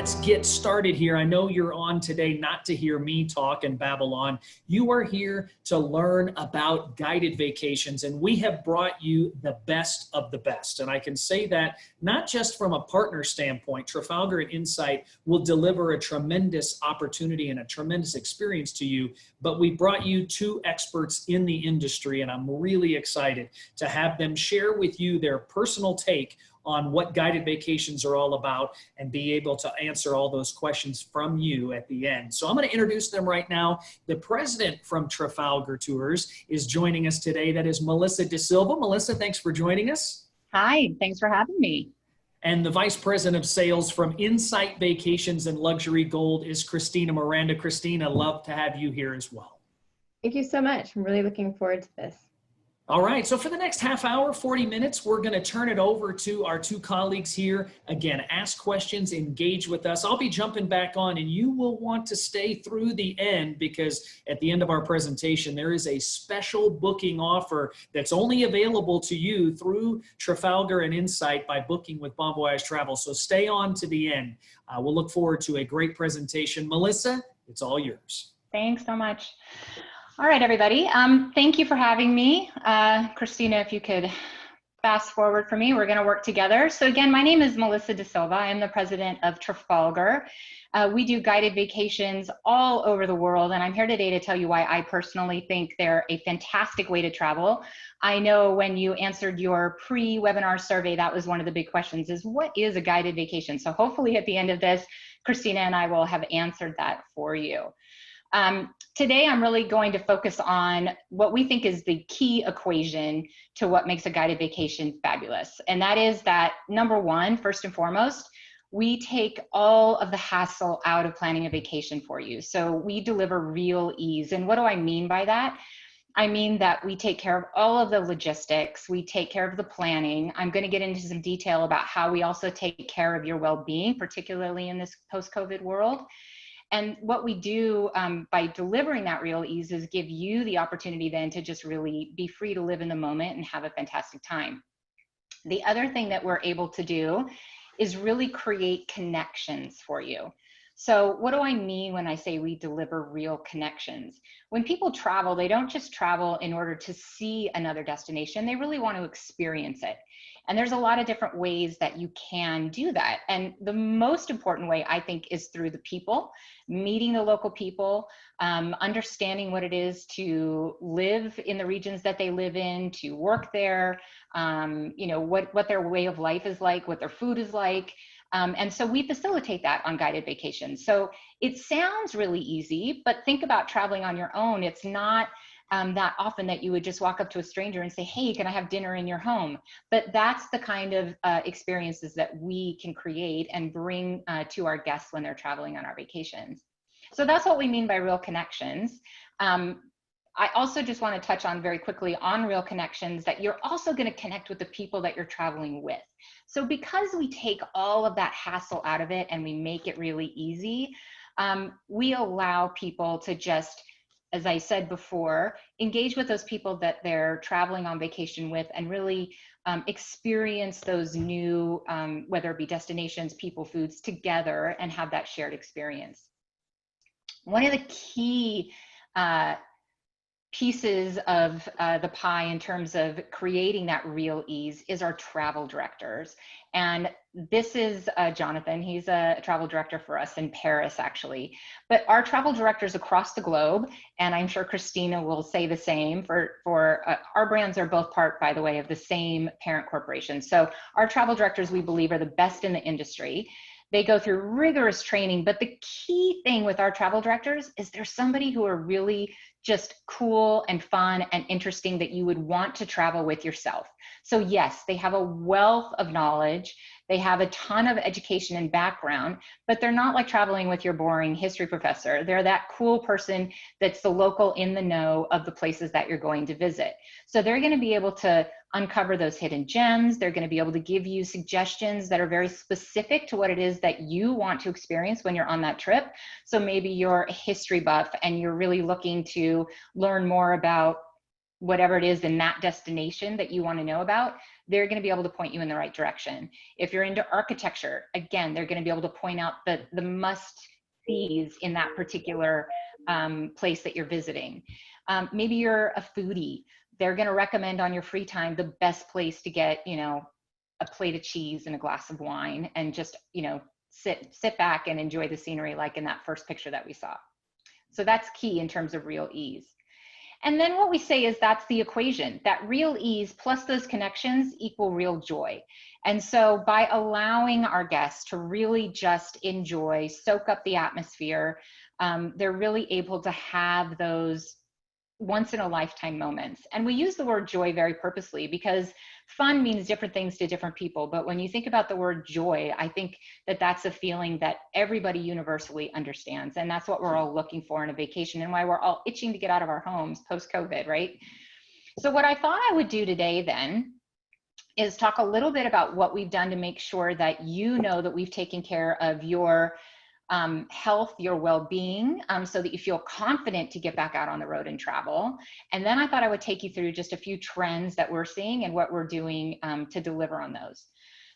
let's get started here. I know you're on today not to hear me talk and babble on. You are here to learn about guided vacations, and we have brought you the best of the best. And I can say that not just from a partner standpoint. Trafalgar and Insight will deliver a tremendous opportunity and a tremendous experience to you, but we brought you two experts in the industry, and I'm really excited to have them share with you their personal take on what guided vacations are all about and be able to answer all those questions from you at the end. So I'm going to introduce them right now. The president from Trafalgar Tours is joining us today. That is Melissa da Silva. Melissa, thanks for joining us. Hi, thanks for having me. And the vice president of sales from Insight Vacations and Luxury Gold is Kristina Miranda. Kristina, love to have you here as well. Thank you so much. I'm really looking forward to this. All right, so for the next half hour, 40 minutes, we're going to turn it over to our two colleagues here. Again, ask questions, engage with us. I'll be jumping back on, and you will want to stay through the end because at the end of our presentation, there is a special booking offer that's only available to you through Trafalgar and Insight by booking with Bon Voyage Travel. So stay on to the end. We'll look forward to a great presentation. Melissa, it's all yours. Thanks so much. All right, everybody. Thank you for having me. Kristina, if you could fast forward for me, we're going to work together. So again, my name is Melissa da Silva. I am the president of Trafalgar. We do guided vacations all over the world, and I'm here today to tell you why I personally think they're a fantastic way to travel. I know when you answered your pre-webinar survey, that was one of the big questions, is what is a guided vacation? So hopefully at the end of this, Kristina and I will have answered that for you. Today, I'm really going to focus on what we think is the key equation to what makes a guided vacation fabulous. And that is that, number one, first and foremost, we take all of the hassle out of planning a vacation for you. So we deliver real ease. And what do I mean by that? I mean that we take care of all of the logistics. We take care of the planning. I'm going to get into some detail about how we also take care of your well-being, particularly in this post-COVID world. And what we do by delivering that real ease is give you the opportunity then to just really be free to live in the moment and have a fantastic time. The other thing that we're able to do is really create connections for you. So what do I mean when I say we deliver real connections? When people travel, they don't just travel in order to see another destination, they really want to experience it. And there's a lot of different ways that you can do that. And the most important way, I think, is through the people, meeting the local people, understanding what it is to live in the regions that they live in, to work there, you know, what their way of life is like, what their food is like. And so we facilitate that on guided vacations. So it sounds really easy, but think about traveling on your own. It's not that often that you would just walk up to a stranger and say, hey, can I have dinner in your home? But that's the kind of experiences that we can create and bring to our guests when they're traveling on our vacations. So that's what we mean by real connections. I also just want to touch on very quickly on real connections that you're also going to connect with the people that you're traveling with. So because we take all of that hassle out of it and we make it really easy, we allow people to just, as I said before, engage with those people that they're traveling on vacation with and really experience those new, whether it be destinations, people, foods together and have that shared experience. One of the key pieces of the pie in terms of creating that real ease is our travel directors. And this is Jonathan. He's a travel director for us in Paris, actually. But our travel directors across the globe, and I'm sure Kristina will say the same, for our brands are both part, by the way, of the same parent corporation. So our travel directors, we believe, are the best in the industry. They go through rigorous training, but the key thing with our travel directors is there's somebody who are really just cool and fun and interesting that you would want to travel with yourself. So yes, they have a wealth of knowledge. They have a ton of education and background, but they're not like traveling with your boring history professor. They're that cool person that's the local in the know of the places that you're going to visit. So they're going to be able to uncover those hidden gems. They're going to be able to give you suggestions that are very specific to what it is that you want to experience when you're on that trip. So maybe you're a history buff and you're really looking to learn more about whatever it is in that destination that you want to know about, they're going to be able to point you in the right direction. If you're into architecture, again, they're going to be able to point out the must-sees in that particular place that you're visiting. Maybe you're a foodie. They're going to recommend on your free time the best place to get, you know, a plate of cheese and a glass of wine, and just, you know, sit back and enjoy the scenery, like in that first picture that we saw. So that's key in terms of real ease. And then what we say is that's the equation, that real ease plus those connections equal real joy. And so by allowing our guests to really just enjoy, soak up the atmosphere, they're really able to have those once in a lifetime moments. And we use the word joy very purposely because fun means different things to different people. But when you think about the word joy, I think that that's a feeling that everybody universally understands. And that's what we're all looking for in a vacation, and why we're all itching to get out of our homes post-COVID, right? So what I thought I would do today then is talk a little bit about what we've done to make sure that you know that we've taken care of your health, your well-being, so that you feel confident to get back out on the road and travel. And then I thought I would take you through just a few trends that we're seeing and what we're doing to deliver on those.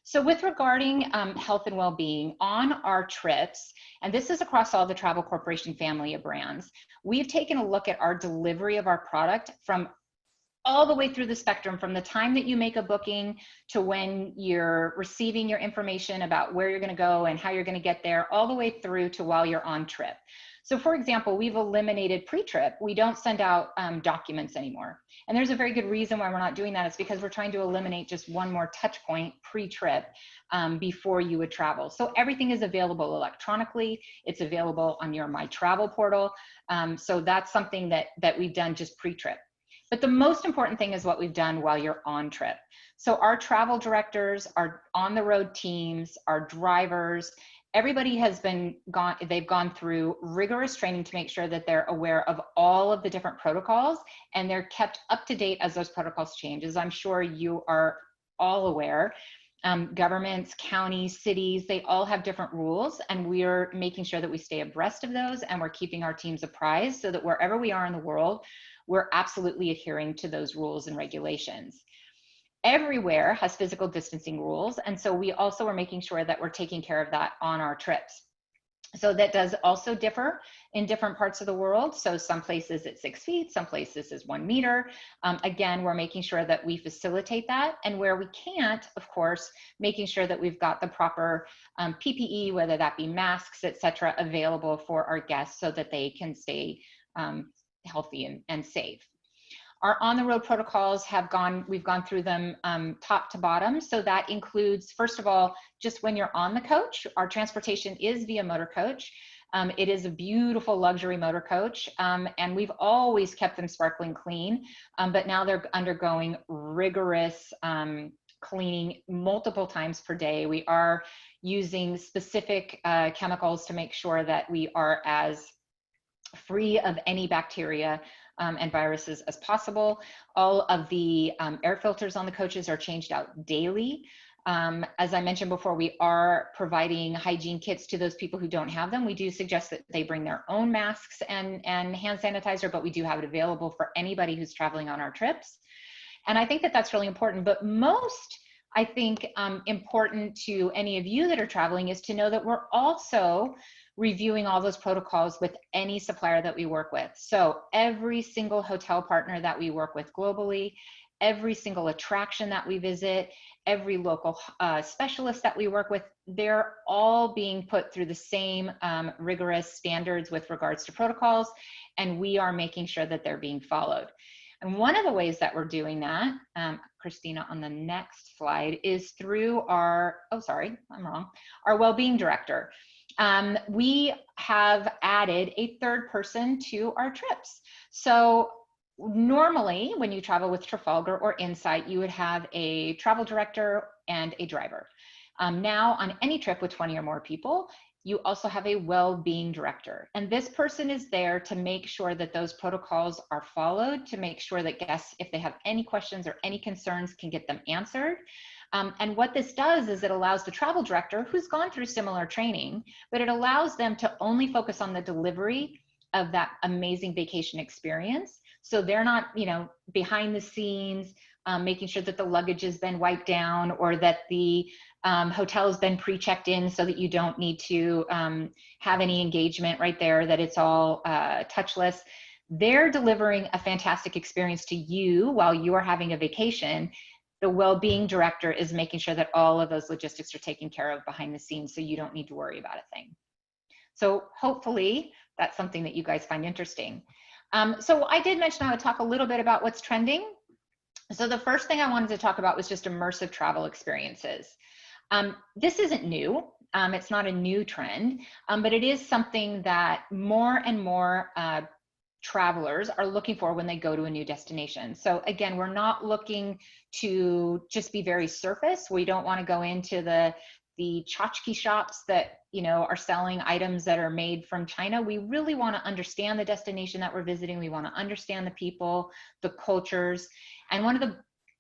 So with regarding health and well-being on our trips, and this is across all the Travel Corporation family of brands, we've taken a look at our delivery of our product from all the way through the spectrum, from the time that you make a booking to when you're receiving your information about where you're going to go and how you're going to get there, all the way through to while you're on trip. So for example, we've eliminated pre-trip. We don't send out documents anymore. And there's a very good reason why we're not doing that. It's because we're trying to eliminate just one more touch point pre-trip before you would travel. So everything is available electronically. It's available on your My Travel portal. So that's something that we've done just pre-trip. But the most important thing is what we've done while you're on trip. So our travel directors, our on the road teams, our drivers, everybody has they've gone through rigorous training to make sure that they're aware of all of the different protocols, and they're kept up to date as those protocols change. As I'm sure you are all aware, governments, counties, cities, they all have different rules, and we're making sure that we stay abreast of those, and we're keeping our teams apprised so that wherever we are in the world, we're absolutely adhering to those rules and regulations. Everywhere has physical distancing rules, and so we also are making sure that we're taking care of that on our trips. So that does also differ in different parts of the world. So some places it's 6 feet, some places is 1 meter. Again, we're making sure that we facilitate that, and where we can't, of course, making sure that we've got the proper PPE, whether that be masks, etc., available for our guests so that they can stay healthy and safe. Our on-the-road protocols we've gone through them top to bottom. So that includes, first of all, just when you're on the coach, our transportation is via motor coach. It is a beautiful luxury motor coach, and we've always kept them sparkling clean, but now they're undergoing rigorous cleaning multiple times per day. We are using specific chemicals to make sure that we are as free of any bacteria and viruses as possible. All of the air filters on the coaches are changed out daily. As I mentioned before, we are providing hygiene kits to those people who don't have them. We do suggest that they bring their own masks and hand sanitizer, but we do have it available for anybody who's traveling on our trips. And I think that that's really important, but most, I think, important to any of you that are traveling is to know that we're also reviewing all those protocols with any supplier that we work with. So every single hotel partner that we work with globally, every single attraction that we visit, every local specialist that we work with, they're all being put through the same rigorous standards with regards to protocols, and we are making sure that they're being followed. And one of the ways that we're doing that, Kristina, on the next slide, is through our, our well-being director. We have added a third person to our trips. So normally when you travel with Trafalgar or Insight, you would have a travel director and a driver. Now on any trip with 20 or more people, you also have a well-being director. And this person is there to make sure that those protocols are followed, to make sure that guests, if they have any questions or any concerns, can get them answered. And what this does is it allows the travel director, who's gone through similar training, but it allows them to only focus on the delivery of that amazing vacation experience So they're not, you know, behind the scenes, making sure that the luggage has been wiped down or that the hotel has been pre-checked in so that you don't need to have any engagement right there, that it's all touchless. They're delivering a fantastic experience to you while you are having a vacation. The well-being director is making sure that all of those logistics are taken care of behind the scenes so you don't need to worry about a thing. So hopefully that's something that you guys find interesting. So I did mention I would talk a little bit about what's trending. So the first thing I wanted to talk about was just immersive travel experiences. This isn't new. It's not a new trend, but it is something that more and more travelers are looking for when they go to a new destination. So again, we're not looking to just be very surface. We don't want to go into the tchotchke shops that, you know, are selling items that are made from China. We really want to understand the destination that we're visiting. We want to understand the people, the cultures. And one of the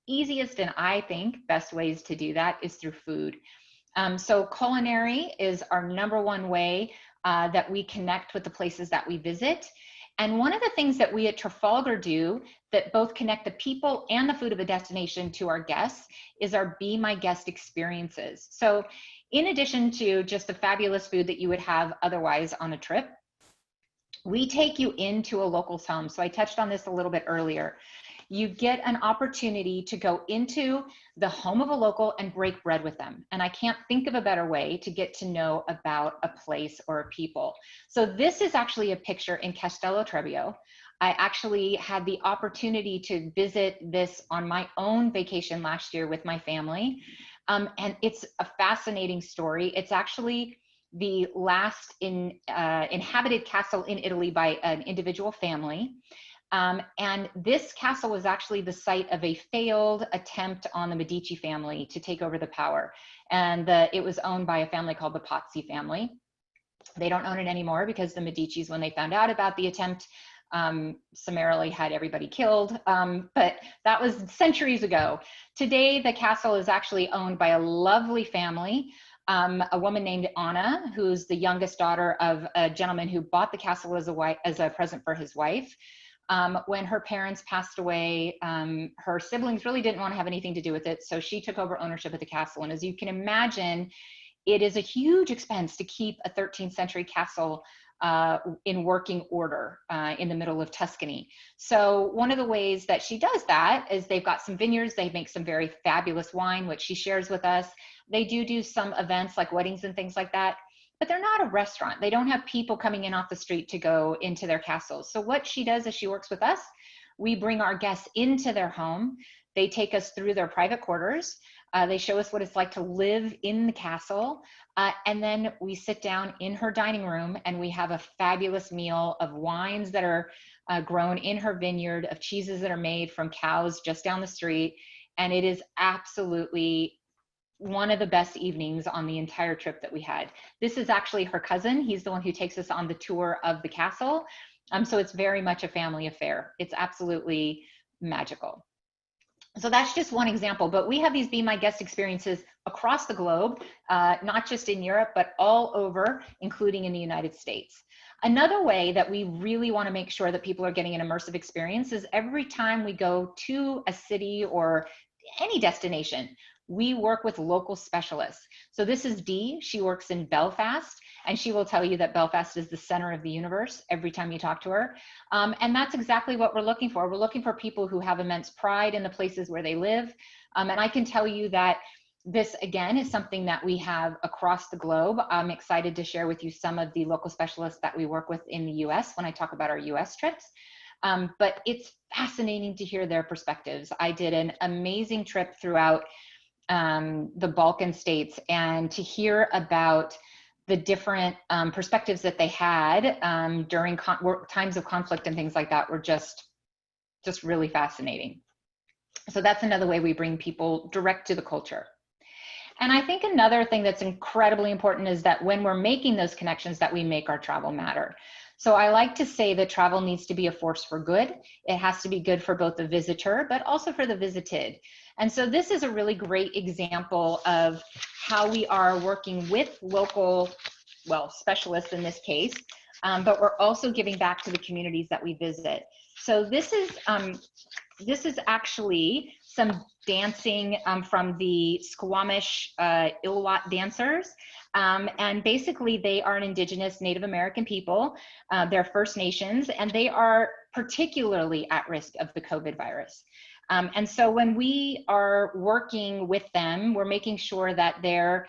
easiest and I think best ways to do that is through food. So culinary is our #1 way that we connect with the places that we visit. And one of the things that we at Trafalgar do that both connect the people and the food of a destination to our guests is our Be My Guest experiences. So in addition to just the fabulous food that you would have otherwise on a trip, we take you into a local's home. So I touched on this a little bit earlier. You get an opportunity to go into the home of a local and break bread with them. And I can't think of a better way to get to know about a place or a people. So this is actually a picture in Castello Trebbio. I actually had the opportunity to visit this on my own vacation last year with my family. And it's a fascinating story. It's actually the last inhabited castle in Italy by an individual family. And this castle was actually the site of a failed attempt on the Medici family to take over the power. And it was owned by a family called the Pazzi family. They don't own it anymore because the Medicis, when they found out about the attempt, summarily had everybody killed. But that was centuries ago. Today, the castle is actually owned by a lovely family. A woman named Anna, who's the youngest daughter of a gentleman who bought the castle as a present for his wife. When her parents passed away, her siblings really didn't want to have anything to do with it, so she took over ownership of the castle. And as you can imagine, it is a huge expense to keep a 13th century castle in working order in the middle of Tuscany. So one of the ways that she does that is they've got some vineyards. They make some very fabulous wine, which she shares with us. They do some events like weddings and things like that. But they're not a restaurant. They don't have people coming in off the street to go into their castles. So what she does is she works with us. We bring our guests into their home. They take us through their private quarters. They show us what it's like to live in the castle. And then we sit down in her dining room and we have a fabulous meal of wines that are grown in her vineyard, of cheeses that are made from cows just down the street. And it is absolutely one of the best evenings on the entire trip that we had. This is actually her cousin. He's the one who takes us on the tour of the castle. So it's very much a family affair. It's absolutely magical. So that's just one example, but we have these Be My Guest experiences across the globe, not just in Europe, but all over, including in the United States. Another way that we really want to make sure that people are getting an immersive experience is every time we go to a city or any destination, we work with local specialists. So this is Dee. She works in Belfast, and she will tell you that Belfast is the center of the universe every time you talk to her. And that's exactly what we're looking for. We're looking for people who have immense pride in the places where they live. And I can tell you that this, again, is something that we have across the globe. I'm excited to share with you some of the local specialists that we work with in the US when I talk about our US trips. But it's fascinating to hear their perspectives. I did an amazing trip throughout the Balkan states, and to hear about the different perspectives that they had during times of conflict and things like that were just really fascinating. So that's another way we bring people direct to the culture. And I think another thing that's incredibly important is that when we're making those connections, that we make our travel matter. So I like to say that travel needs to be a force for good. It has to be good for both the visitor, but also for the visited. And so this is a really great example of how we are working with local, well, specialists in this case, but we're also giving back to the communities that we visit. So this is actually some dancing from the Squamish Ilwat dancers. And basically they are an indigenous Native American people. They're First Nations, and they are particularly at risk of the COVID virus. And so when we are working with them, we're making sure that they're,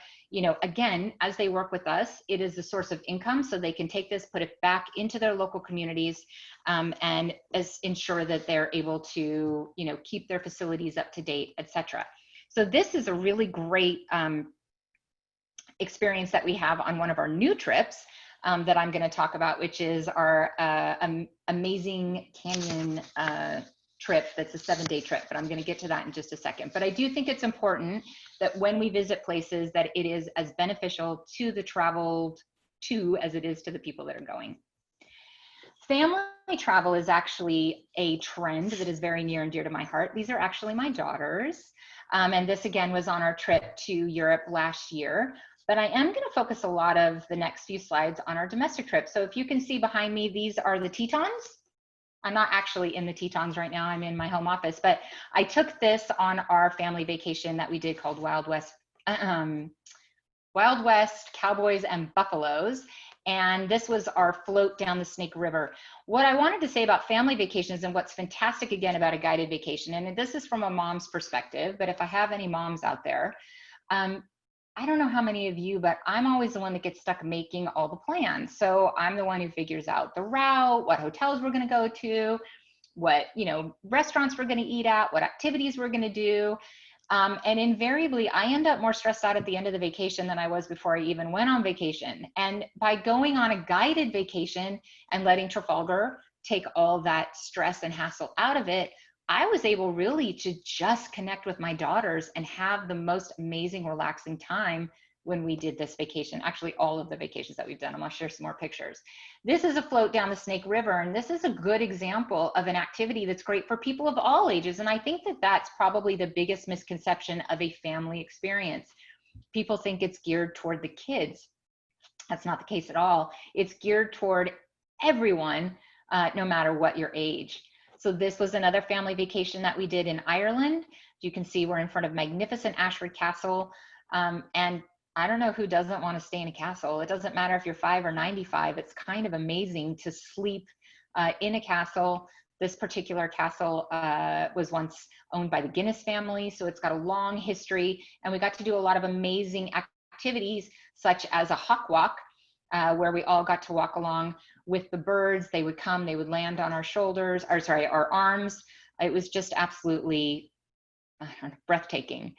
again, as they work with us, it is a source of income, so they can take this, put it back into their local communities, and ensure that they're able to, keep their facilities up to date, etc. So this is a really great experience that we have on one of our new trips that I'm going to talk about, which is our amazing canyon trip. That's a 7-day trip, but I'm going to get to that in just a second. But I do think it's important that when we visit places that it is as beneficial to the traveled to as it is to the people that are going. Family travel is actually a trend that is very near and dear to my heart. These are actually my daughters. And this again was on our trip to Europe last year. But I am going to focus a lot of the next few slides on our domestic trip. So if you can see behind me, these are the Tetons. I'm not actually in the Tetons right now, I'm in my home office, but I took this on our family vacation that we did called Wild West Cowboys and Buffaloes. And this was our float down the Snake River. What I wanted to say about family vacations and what's fantastic again about a guided vacation, and this is from a mom's perspective, but if I have any moms out there, I don't know how many of you, but I'm always the one that gets stuck making all the plans. So I'm the one who figures out the route, what hotels we're going to go to, what, restaurants we're going to eat at, what activities we're going to do. And invariably, I end up more stressed out at the end of the vacation than I was before I even went on vacation. And by going on a guided vacation and letting Trafalgar take all that stress and hassle out of it, I was able really to just connect with my daughters and have the most amazing, relaxing time when we did this vacation. Actually, all of the vacations that we've done. I'm gonna share some more pictures. This is a float down the Snake River, and this is a good example of an activity that's great for people of all ages. And I think that that's probably the biggest misconception of a family experience. People think it's geared toward the kids. That's not the case at all. It's geared toward everyone, no matter what your age. So this was another family vacation that we did in Ireland. You can see we're in front of magnificent Ashford Castle. And I don't know who doesn't want to stay in a castle. It doesn't matter if you're 5 or 95. It's kind of amazing to sleep in a castle. This particular castle was once owned by the Guinness family, so it's got a long history. And we got to do a lot of amazing activities, such as a hawk walk, where we all got to walk along with the birds. They would come, they would land on our shoulders, or sorry, our arms. It was just absolutely breathtaking.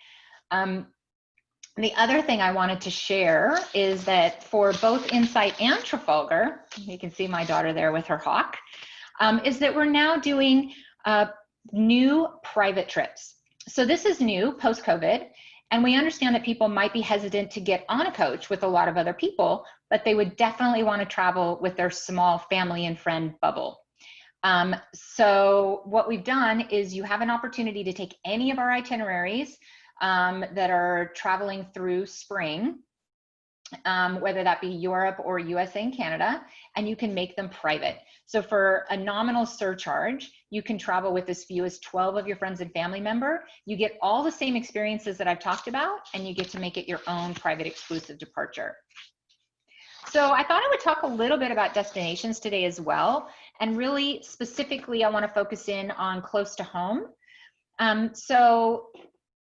The other thing I wanted to share is that for both Insight and Trafalgar, you can see my daughter there with her hawk, is that we're now doing new private trips. So this is new post-COVID, and we understand that people might be hesitant to get on a coach with a lot of other people, but they would definitely want to travel with their small family and friend bubble. So what we've done is you have an opportunity to take any of our itineraries that are traveling through spring, whether that be Europe or USA and Canada, and you can make them private. So for a nominal surcharge, you can travel with as few as 12 of your friends and family member. You get all the same experiences that I've talked about, and you get to make it your own private exclusive departure. So I thought I would talk a little bit about destinations today as well. And really specifically, I want to focus in on close to home. So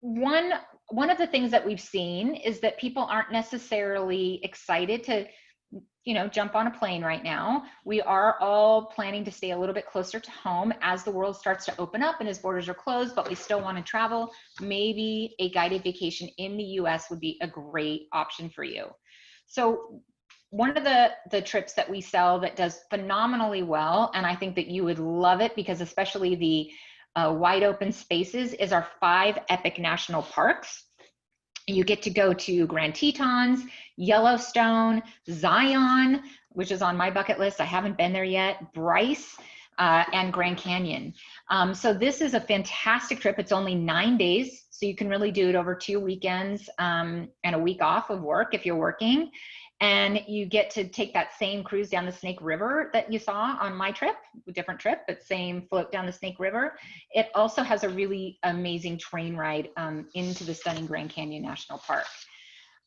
one of the things that we've seen is that people aren't necessarily excited to, jump on a plane right now. We are all planning to stay a little bit closer to home as the world starts to open up and as borders are closed, but we still want to travel. Maybe a guided vacation in the US would be a great option for you. So one of the trips that we sell that does phenomenally well, and I think that you would love it because especially the wide open spaces, is our 5 epic national parks. You get to go to Grand Tetons, Yellowstone, Zion, which is on my bucket list. I haven't been there yet, Bryce, and Grand Canyon. So this is a fantastic trip. It's only 9 days, so you can really do it over 2 weekends and a week off of work if you're working. And you get to take that same cruise down the Snake River that you saw on my trip, a different trip, but same float down the Snake River. It also has a really amazing train ride into the stunning Grand Canyon National Park.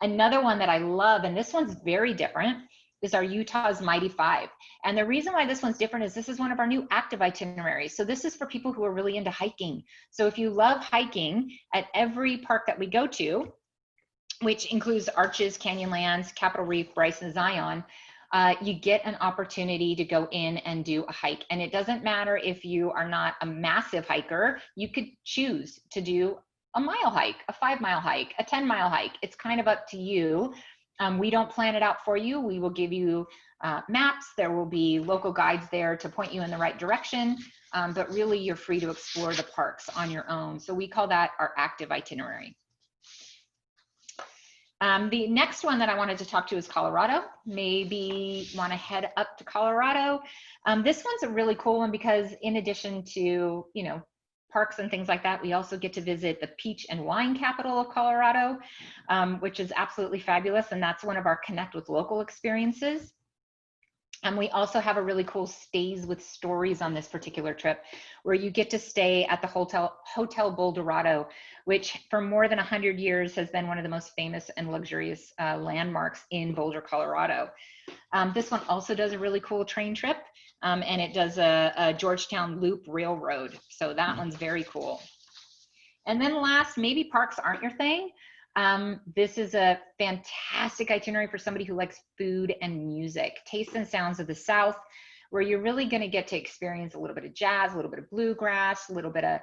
Another one that I love, and this one's very different, is our Utah's Mighty Five. And the reason why this one's different is this is one of our new active itineraries. So this is for people who are really into hiking. So if you love hiking, at every park that we go to, which includes Arches, Canyonlands, Capitol Reef, Bryce, and Zion, you get an opportunity to go in and do a hike. And it doesn't matter if you are not a massive hiker, you could choose to do a mile hike, a 5-mile hike, a 10-mile hike. It's kind of up to you. We don't plan it out for you. We will give you maps. There will be local guides there to point you in the right direction, but really you're free to explore the parks on your own. So we call that our active itinerary. The next one that I wanted to talk to is Colorado. Maybe want to head up to Colorado. This one's a really cool one because in addition to, you know, parks and things like that, we also get to visit the peach and wine capital of Colorado, which is absolutely fabulous. And that's one of our Connect with Local experiences. And we also have a really cool Stays with Stories on this particular trip, where you get to stay at the Hotel Boulderado, which for more than 100 years has been one of the most famous and luxurious landmarks in Boulder, Colorado. This one also does a really cool train trip, and it does a Georgetown Loop Railroad. So that one's very cool. And then last, maybe parks aren't your thing. This is a fantastic itinerary for somebody who likes food and music. Tastes and Sounds of the South, where you're really going to get to experience a little bit of jazz, a little bit of bluegrass, a little bit of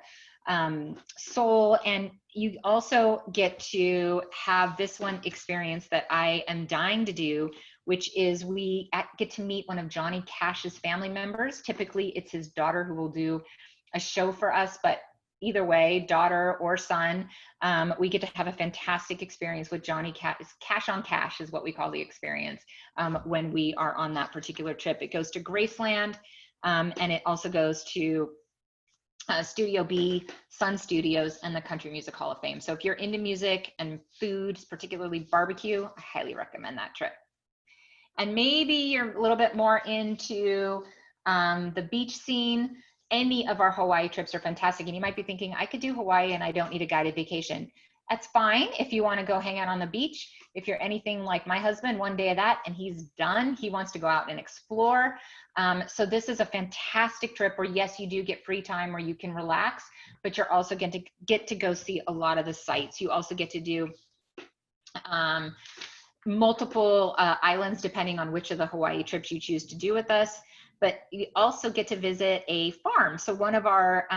soul, and you also get to have this one experience that I am dying to do, which is we get to meet one of Johnny Cash's family members. Typically, it's his daughter who will do a show for us, but either way, daughter or son, we get to have a fantastic experience with Johnny Cash. Cash on Cash is what we call the experience when we are on that particular trip. It goes to Graceland, and it also goes to Studio B, Sun Studios, and the Country Music Hall of Fame. So if you're into music and food, particularly barbecue, I highly recommend that trip. And maybe you're a little bit more into the beach scene. Any of our Hawaii trips are fantastic. And you might be thinking, I could do Hawaii and I don't need a guided vacation. That's fine if you want to go hang out on the beach. If you're anything like my husband, one day of that and he's done, he wants to go out and explore. So this is a fantastic trip where, yes, you do get free time where you can relax, but you're also going to get to go see a lot of the sites. You also get to do multiple islands depending on which of the Hawaii trips you choose to do with us. But you also get to visit a farm. So one of our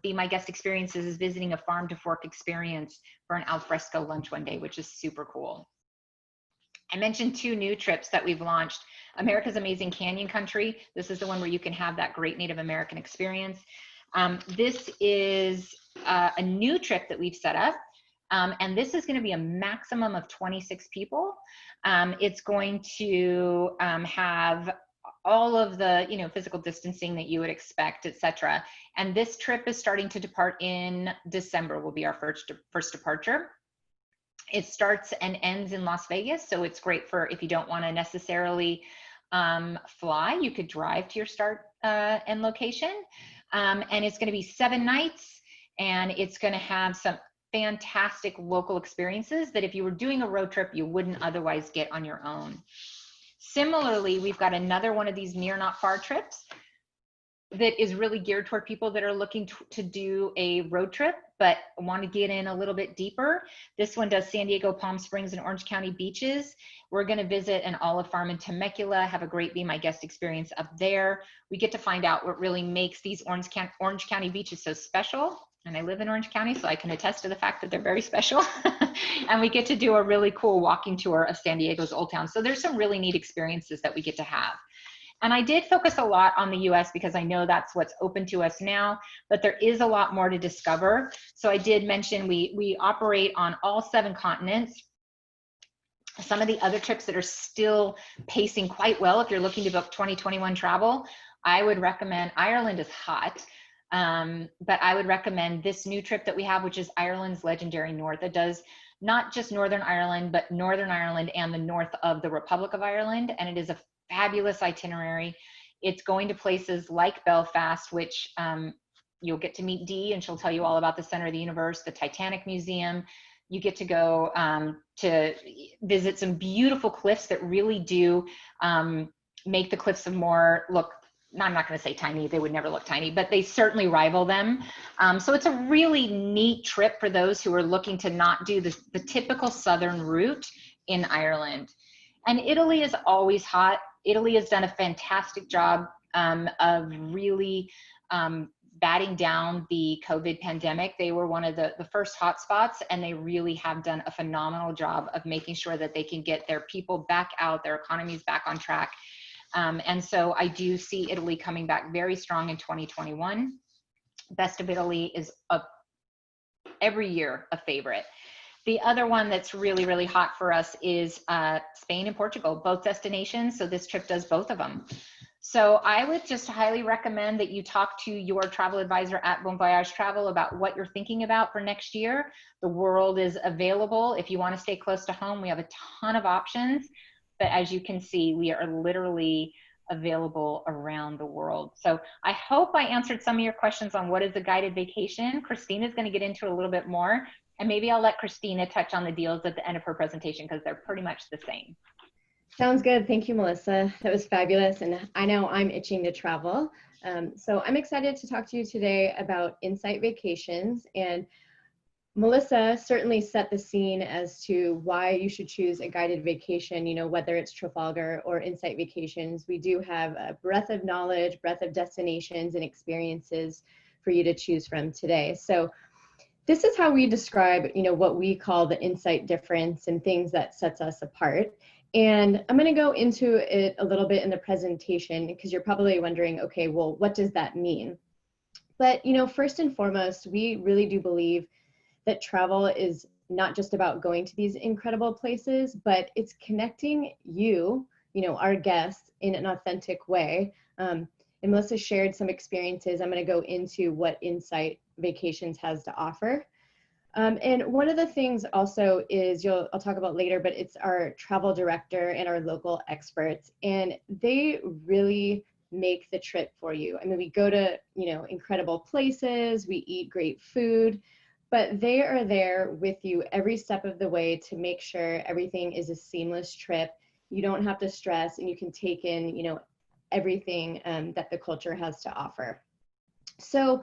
Be My Guest experiences is visiting a farm to fork experience for an alfresco lunch one day, which is super cool. I mentioned 2 new trips that we've launched. America's Amazing Canyon Country. This is the one where you can have that great Native American experience. This is a new trip that we've set up. And this is going to be a maximum of 26 people. It's going to have all of the, you know, physical distancing that you would expect, etc. And this trip is starting to depart in December, will be our first departure. It starts and ends in Las Vegas, so it's great for if you don't want to necessarily fly, you could drive to your start and location. And it's going to be 7 nights, and it's going to have some fantastic local experiences that if you were doing a road trip, you wouldn't otherwise get on your own. Similarly, we've got another one of these near not far trips that is really geared toward people that are looking to do a road trip, but want to get in a little bit deeper. This one does San Diego, Palm Springs, and Orange County beaches. We're going to visit an olive farm in Temecula, have a great Be My Guest experience up there. We get to find out what really makes these Orange County beaches so special. And I live in Orange County, so I can attest to the fact that they're very special. And we get to do a really cool walking tour of San Diego's Old Town. So there's some really neat experiences that we get to have. And I did focus a lot on the US because I know that's what's open to us now, but there is a lot more to discover. So I did mention we operate on all 7 continents. Some of the other trips that are still pacing quite well, if you're looking to book 2021 travel, I would recommend Ireland is hot. But I would recommend this new trip that we have, which is Ireland's Legendary North. It does not just Northern Ireland, but Northern Ireland and the north of the Republic of Ireland. And it is a fabulous itinerary. It's going to places like Belfast, which you'll get to meet Dee, and she'll tell you all about the Center of the Universe, the Titanic Museum. You get to go to visit some beautiful cliffs that really do make the cliffs more look, I'm not going to say tiny, they would never look tiny, but they certainly rival them. So it's a really neat trip for those who are looking to not do the typical southern route in Ireland. And Italy is always hot. Italy has done a fantastic job of really batting down the COVID pandemic. They were one of the first hotspots, and they really have done a phenomenal job of making sure that they can get their people back out, their economies back on track. And so I do see Italy coming back very strong in 2021. Best of Italy is every year a favorite. The other one that's really, really hot for us is Spain and Portugal, both destinations. So this trip does both of them. So I would just highly recommend that you talk to your travel advisor at Bon Voyage Travel about what you're thinking about for next year. The world is available. If you want to stay close to home, we have a ton of options. But as you can see, we are literally available around the world. So I hope I answered some of your questions on what is a guided vacation. Kristina is going to get into it a little bit more. And maybe I'll let Kristina touch on the deals at the end of her presentation, because they're pretty much the same. Sounds good. Thank you, Melissa. That was fabulous. And I know I'm itching to travel. So I'm excited to talk to you today about Insight Vacations. And Melissa certainly set the scene as to why you should choose a guided vacation, you know, whether it's Trafalgar or Insight Vacations. We do have a breadth of knowledge, breadth of destinations and experiences for you to choose from today. So this is how we describe, you know, what we call the insight difference and things that sets us apart. And I'm going to go into it a little bit in the presentation, because you're probably wondering, okay, well, what does that mean? But, you know, first and foremost, we really do believe that travel is not just about going to these incredible places, but it's connecting you, our guests, in an authentic way. And Melissa shared some experiences. I'm going to go into what Insight Vacations has to offer. And one of the things also is, I'll talk about later, but it's our travel director and our local experts, and they really make the trip for you. I mean, we go to, incredible places, we eat great food, but they are there with you every step of the way to make sure everything is a seamless trip. You don't have to stress, and you can take in, everything that the culture has to offer. So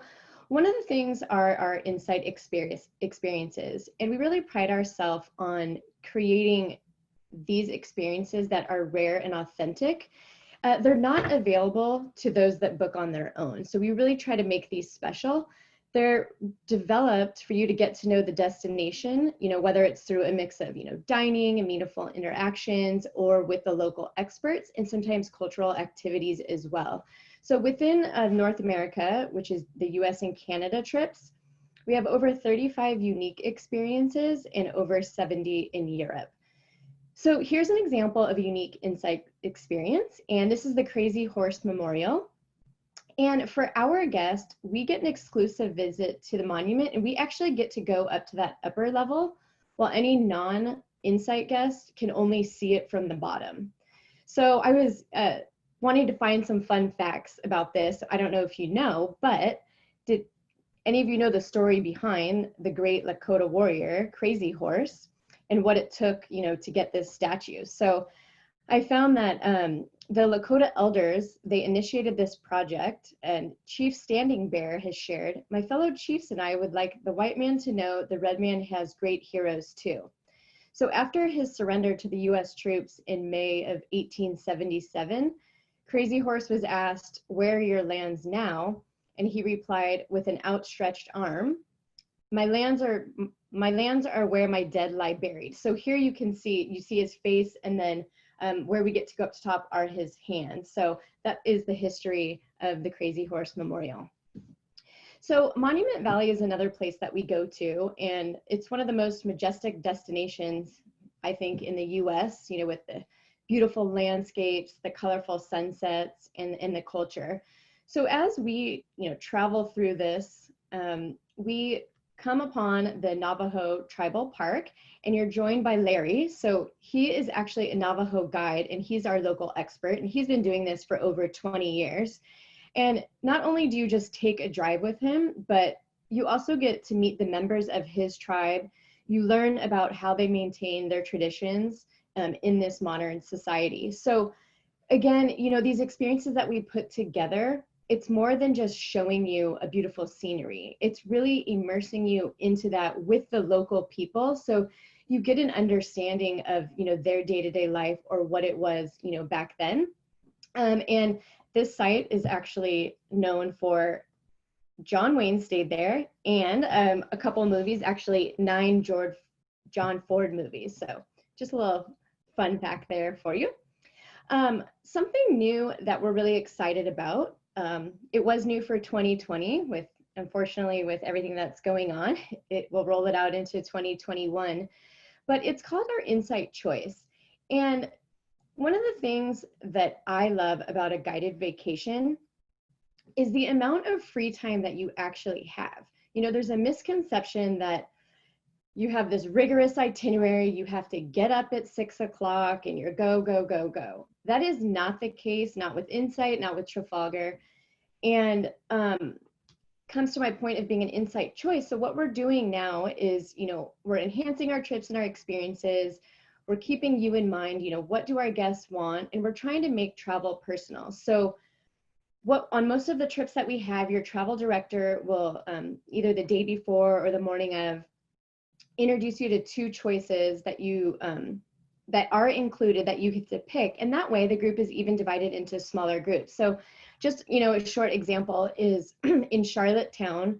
one of the things are our Insight experiences, and we really pride ourselves on creating these experiences that are rare and authentic. They're not available to those that book on their own. So we really try to make these special. They're developed for you to get to know the destination, whether it's through a mix of, dining and meaningful interactions, or with the local experts, and sometimes cultural activities as well. So within North America, which is the U.S. and Canada trips, we have over 35 unique experiences and over 70 in Europe. So here's an example of a unique Insight experience, and this is the Crazy Horse Memorial. And for our guest, we get an exclusive visit to the monument, and we actually get to go up to that upper level, while any non-Insight guest can only see it from the bottom. So I was wanting to find some fun facts about this. I don't know if you know, but did any of you know the story behind the great Lakota warrior, Crazy Horse, and what it took, to get this statue? So I found that the Lakota elders, they initiated this project, and Chief Standing Bear has shared, "My fellow chiefs and I would like the white man to know the red man has great heroes too." So after his surrender to the U.S. troops in May of 1877, Crazy Horse was asked, "Where are your lands now?" And he replied with an outstretched arm, my lands are where my dead lie buried." So here you see his face, and then where we get to go up to top are his hands. So that is the history of the Crazy Horse Memorial. So Monument Valley is another place that we go to, and it's one of the most majestic destinations, I think, in the US, with the beautiful landscapes, the colorful sunsets, and the culture. So as we, travel through this, we come upon the Navajo Tribal Park, and you're joined by Larry. So he is actually a Navajo guide, and he's our local expert, and he's been doing this for over 20 years. And not only do you just take a drive with him, but you also get to meet the members of his tribe. You learn about how they maintain their traditions in this modern society. So again, these experiences that we put together, it's more than just showing you a beautiful scenery. It's really immersing you into that with the local people. So you get an understanding of, their day-to-day life, or what it was, back then. And this site is actually known for John Wayne stayed there, and a couple movies, actually 9 John Ford movies. So just a little fun fact there for you. Something new that we're really excited about, it was new for 2020, unfortunately with everything that's going on, we'll roll it out into 2021, but it's called our Insight Choice. And one of the things that I love about a guided vacation is the amount of free time that you actually have. There's a misconception that you have this rigorous itinerary, you have to get up at 6 o'clock and you're go, go, go, go. That is not the case, not with Insight, not with Trafalgar. And comes to my point of being an Insight choice. So what we're doing now is, we're enhancing our trips and our experiences. We're keeping you in mind, what do our guests want? And we're trying to make travel personal. So on most of the trips that we have, your travel director will either the day before or the morning of introduce you to 2 choices that you that are included that you get to pick, and that way the group is even divided into smaller groups. So just a short example is in Charlottetown,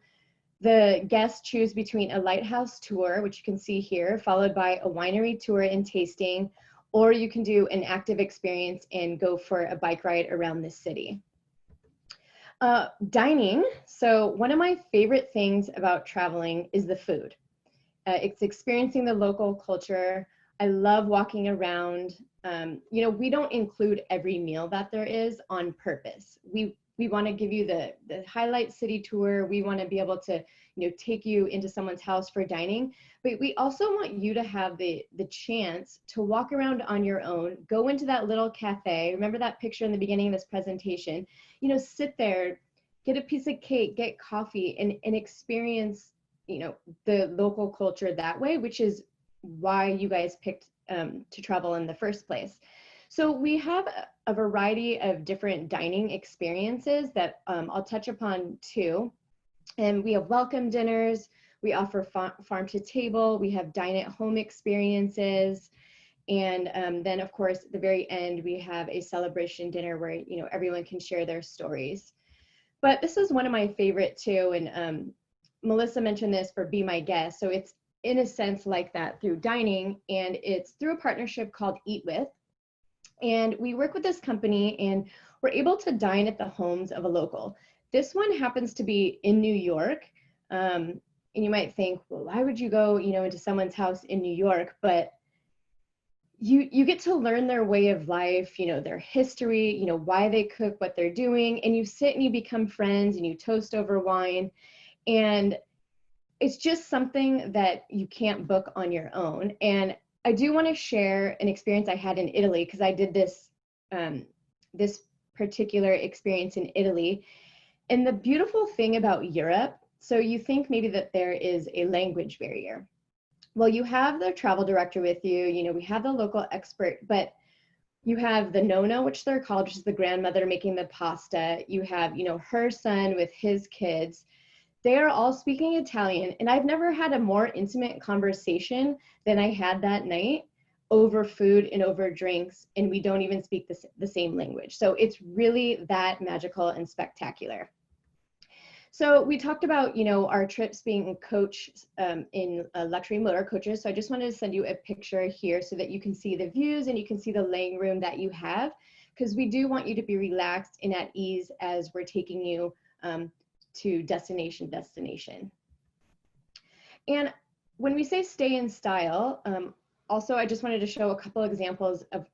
the guests choose between a lighthouse tour, which you can see here, followed by a winery tour and tasting, or you can do an active experience and go for a bike ride around the city. Dining. So one of my favorite things about traveling is the food. It's experiencing the local culture. I love walking around. We don't include every meal that there is on purpose. We want to give you the highlight city tour. We want to be able to, take you into someone's house for dining. But we also want you to have the chance to walk around on your own, go into that little cafe. Remember that picture in the beginning of this presentation? Sit there, get a piece of cake, get coffee, and experience the local culture that way, which is why you guys picked to travel in the first place. So we have a variety of different dining experiences that I'll touch upon too. And we have welcome dinners, we offer farm to table, we have dine at home experiences, and then of course at the very end we have a celebration dinner where everyone can share their stories. But this is one of my favorite too, and Melissa mentioned this for Be My Guest. So it's in a sense like that through dining, and it's through a partnership called Eat With. And we work with this company and we're able to dine at the homes of a local. This one happens to be in New York. And you might think, well, why would you go, into someone's house in New York? But you get to learn their way of life, their history, why they cook, what they're doing, and you sit and you become friends and you toast over wine. And it's just something that you can't book on your own. And I do want to share an experience I had in Italy, because I did this particular experience in Italy. And the beautiful thing about Europe, so you think maybe that there is a language barrier. Well, you have the travel director with you, we have the local expert, but you have the nonna, which they're called, which is the grandmother making the pasta. You have, her son with his kids. They are all speaking Italian, and I've never had a more intimate conversation than I had that night over food and over drinks, and we don't even speak the same language. So it's really that magical and spectacular. So we talked about, our trips being coached in luxury motor coaches. So I just wanted to send you a picture here so that you can see the views and you can see the laying room that you have, because we do want you to be relaxed and at ease as we're taking you to destination. And when we say stay in style, also I just wanted to show a couple examples of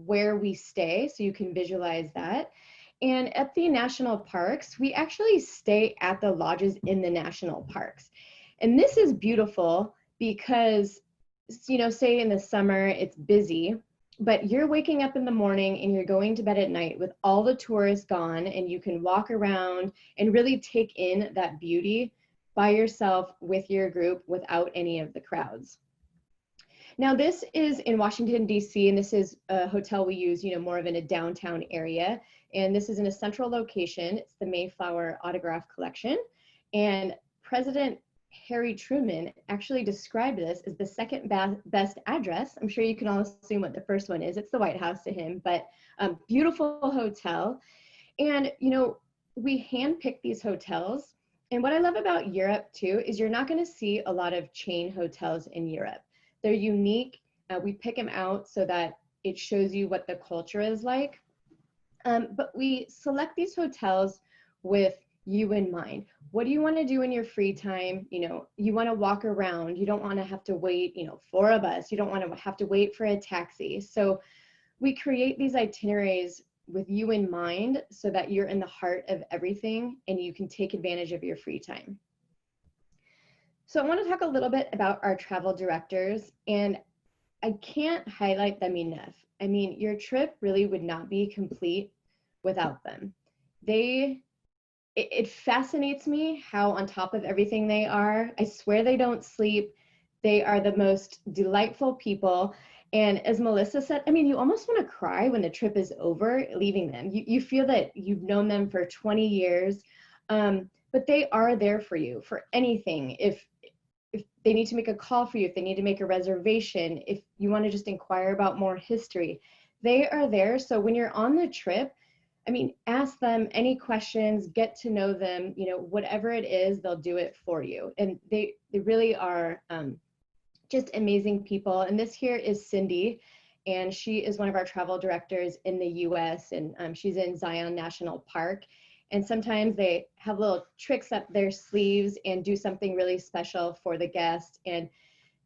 where we stay so you can visualize that. And at the national parks, we actually stay at the lodges in the national parks. And this is beautiful because, you know, say in the summer it's busy, but you're waking up in the morning and you're going to bed at night with all the tourists gone, and you can walk around and really take in that beauty by yourself with your group without any of the crowds. Now this is in Washington, D.C., and this is a hotel we use, you know, more of in a downtown area. And this is in a central location. It's the Mayflower Autograph Collection. And President Harry Truman actually described this as the second best address. I'm sure you can all assume what the first one is. It's the White House to him, but beautiful hotel. And, you know, we handpick these hotels. And what I love about Europe too, is you're not going to see a lot of chain hotels in Europe. They're unique. We pick them out so that it shows you what the culture is like. But we select these hotels with you in mind. What do you want to do in your free time? You know, you want to walk around. You don't want to have to wait, you know, for a bus. You don't want to have to wait for a taxi. So we create these itineraries with you in mind so that you're in the heart of everything and you can take advantage of your free time. So I want to talk a little bit about our travel directors, and I can't highlight them enough. I mean, your trip really would not be complete without them. It fascinates me how on top of everything they are. I swear they don't sleep. They are the most delightful people. And as Melissa said, I mean, you almost want to cry when the trip is over, leaving them. You feel that you've known them for 20 years, but they are there for you for anything. If they need to make a call for you, if they need to make a reservation, if you want to just inquire about more history, they are there. So when you're on the trip, I mean, ask them any questions, get to know them, you know, whatever it is, they'll do it for you. And they really are just amazing people. And this here is Cindy, and she is one of our travel directors in the U.S. and she's in Zion National Park. And sometimes they have little tricks up their sleeves and do something really special for the guest. And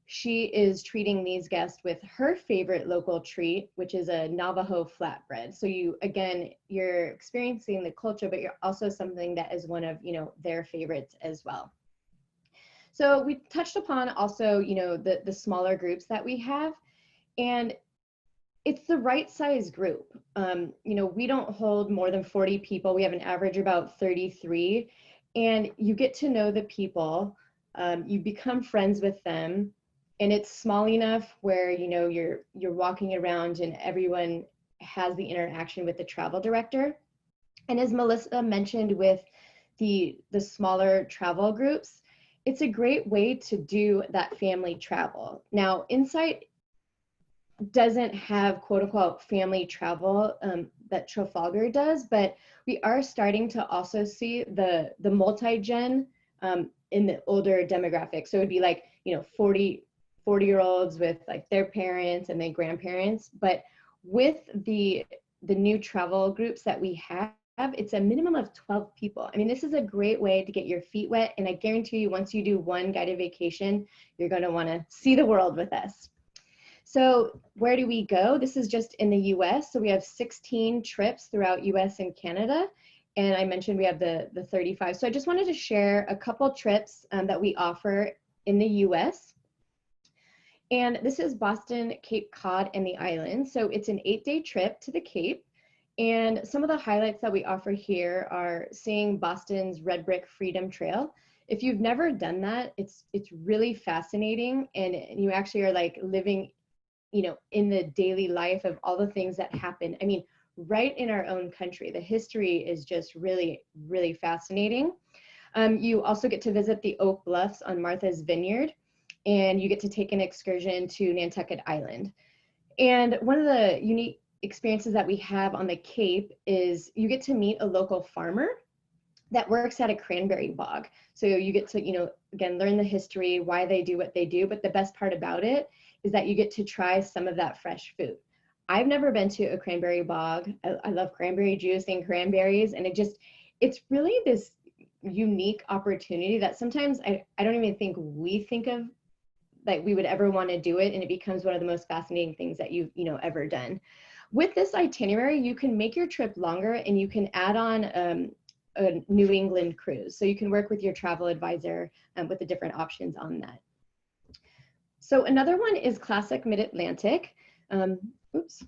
she is treating these guests with her favorite local treat, which is a Navajo flatbread. So you're experiencing the culture, but you're also something that is one of, you know, their favorites as well. So we touched upon also, you know, the smaller groups that we have, and it's the right size group. You know, we don't hold more than 40 people. We have an average about 33, and you get to know the people. You become friends with them, and it's small enough where, you know, you're walking around and everyone has the interaction with the travel director. And as Melissa mentioned with the smaller travel groups, it's a great way to do that family travel. Now, Insight doesn't have quote unquote family travel that Trafalgar does, but we are starting to also see the multi-gen in the older demographic. So it would be like, you know, 40-year-olds with like their parents and their grandparents. But with the new travel groups that we have, it's a minimum of 12 people. I mean, this is a great way to get your feet wet. And I guarantee you, once you do one guided vacation, you're going to want to see the world with us. So where do we go? This is just in the US. So we have 16 trips throughout US and Canada. And I mentioned we have the 35. So I just wanted to share a couple trips that we offer in the US. And this is Boston, Cape Cod, and the islands. So it's an 8-day trip to the Cape. And some of the highlights that we offer here are seeing Boston's Red Brick Freedom Trail. If you've never done that, it's really fascinating. And you actually are like living, you know, in the daily life of all the things that happen. I mean, right in our own country, the history is just really, really fascinating. You also get to visit the Oak Bluffs on Martha's Vineyard, and you get to take an excursion to Nantucket Island. And one of the unique experiences that we have on the Cape is you get to meet a local farmer that works at a cranberry bog. So you get to, you know, again, learn the history, why they do what they do. But the best part about it is that you get to try some of that fresh food. I've never been to a cranberry bog. I love cranberry juice and cranberries. And it's really this unique opportunity that sometimes I don't even think we think of that we would ever want to do it. And it becomes one of the most fascinating things that you've, you know, ever done. With this itinerary, you can make your trip longer and you can add on a New England cruise. So you can work with your travel advisor with the different options on that. So another one is Classic Mid-Atlantic. Oops.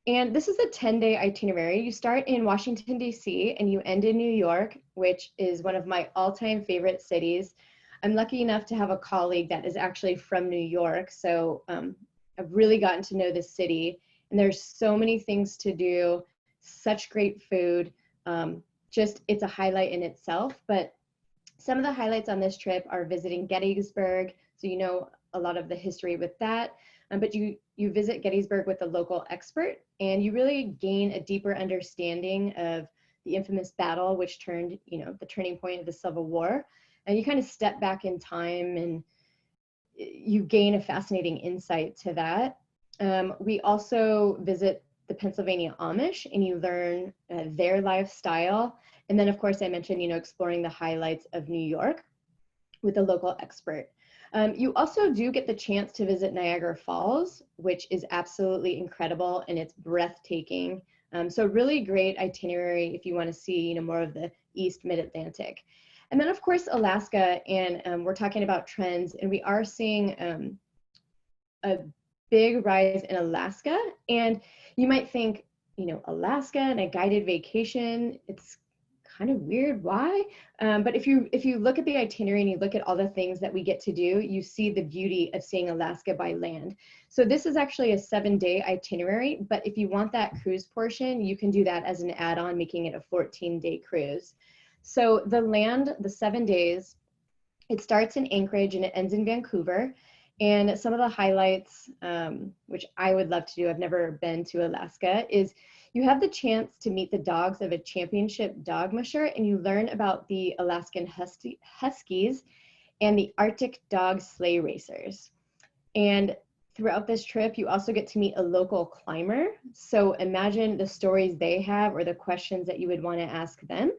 And this is a 10-day itinerary. You start in Washington, D.C., and you end in New York, which is one of my all-time favorite cities. I'm lucky enough to have a colleague that is actually from New York, so I've really gotten to know this city. And there's so many things to do, such great food. Just, it's a highlight in itself. But some of the highlights on this trip are visiting Gettysburg, so you know a lot of the history with that. But you visit Gettysburg with a local expert, and you really gain a deeper understanding of the infamous battle, which turned, the turning point of the Civil War. And you kind of step back in time, and you gain a fascinating insight to that. We also visit the Pennsylvania Amish, and you learn their lifestyle. And then, of course, I mentioned, exploring the highlights of New York with a local expert. You also do get the chance to visit Niagara Falls, which is absolutely incredible, and it's breathtaking. So really great itinerary if you want to see, more of the East Mid-Atlantic. And then, of course, Alaska, and we're talking about trends, and we are seeing a big rise in Alaska. And you might think, Alaska and a guided vacation, it's kind of weird. Why? But if you look at the itinerary and you look at all the things that we get to do, you see the beauty of seeing Alaska by land. So this is actually a 7-day itinerary, but if you want that cruise portion, you can do that as an add-on, making it a 14-day cruise. So the 7 days, it starts in Anchorage and it ends in Vancouver. And some of the highlights, which I would love to do, I've never been to Alaska, is you have the chance to meet the dogs of a championship dog musher, and you learn about the Alaskan Huskies and the Arctic dog sleigh racers. And throughout this trip, you also get to meet a local climber. So imagine the stories they have or the questions that you would want to ask them.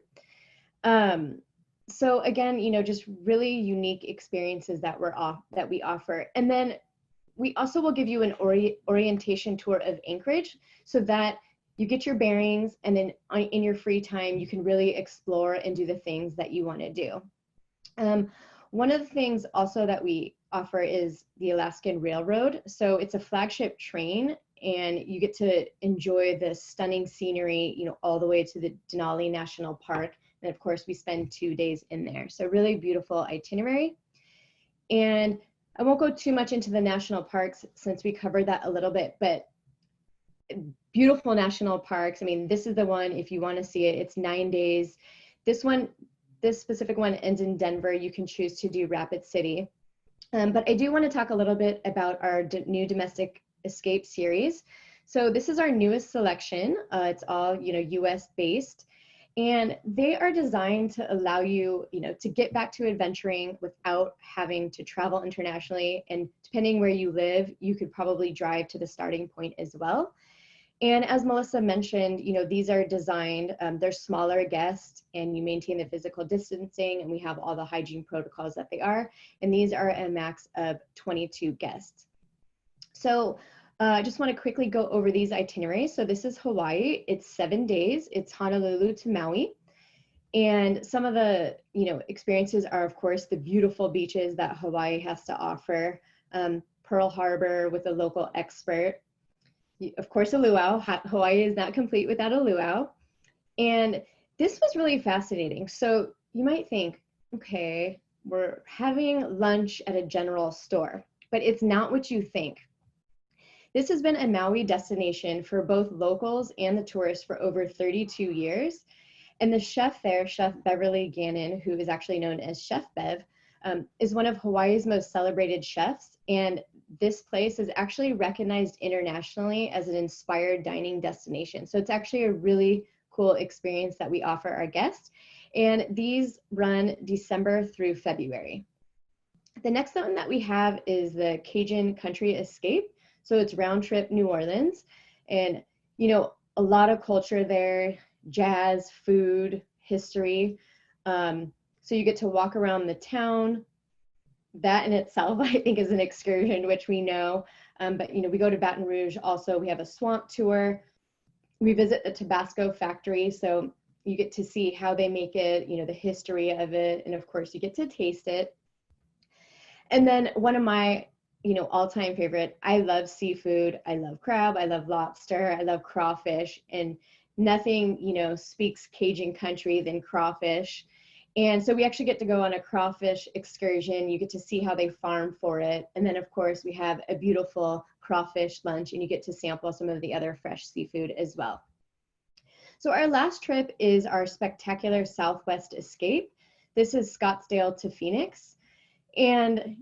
So again, just really unique experiences that we offer. And then we also will give you an orientation tour of Anchorage, so that you get your bearings, and then in your free time, you can really explore and do the things that you want to do. One of the things also that we offer is the Alaskan Railroad. So it's a flagship train, and you get to enjoy the stunning scenery, all the way to the Denali National Park. And of course, we spend 2 days in there. So really beautiful itinerary. And I won't go too much into the national parks since we covered that a little bit, but beautiful national parks. I mean, this is the one, if you want to see it, it's 9 days. This specific one ends in Denver. You can choose to do Rapid City. But I do want to talk a little bit about our new Domestic Escape series. So this is our newest selection. It's all, US based. And they are designed to allow you, to get back to adventuring without having to travel internationally. And depending where you live, you could probably drive to the starting point as well. And as Melissa mentioned, these are designed, they're smaller guests, and you maintain the physical distancing, and we have all the hygiene protocols that they are. And these are a max of 22 guests. So I just want to quickly go over these itineraries. So this is Hawaii. It's 7 days. It's Honolulu to Maui. And some of the, experiences are, of course, the beautiful beaches that Hawaii has to offer. Pearl Harbor with a local expert. Of course, a luau. Hawaii is not complete without a luau. And this was really fascinating. So you might think, okay, we're having lunch at a general store, but it's not what you think. This has been a Maui destination for both locals and the tourists for over 32 years. And the chef there, Chef Beverly Gannon, who is actually known as Chef Bev, is one of Hawaii's most celebrated chefs. And this place is actually recognized internationally as an inspired dining destination. So it's actually a really cool experience that we offer our guests. And these run December through February. The next one that we have is the Cajun Country Escape. So it's round trip New Orleans, and, a lot of culture there, jazz, food, history. So you get to walk around the town, that in itself, I think, is an excursion, which we know. But, we go to Baton Rouge also. We have a swamp tour. We visit the Tabasco factory. So you get to see how they make it, the history of it. And of course, you get to taste it. And then one of my, all-time favorite, I love seafood. I love crab. I love lobster. I love crawfish. And nothing, speaks Cajun country than crawfish. And so we actually get to go on a crawfish excursion. You get to see how they farm for it. And then, of course, we have a beautiful crawfish lunch, and you get to sample some of the other fresh seafood as well. So our last trip is our spectacular Southwest escape. This is Scottsdale to Phoenix. And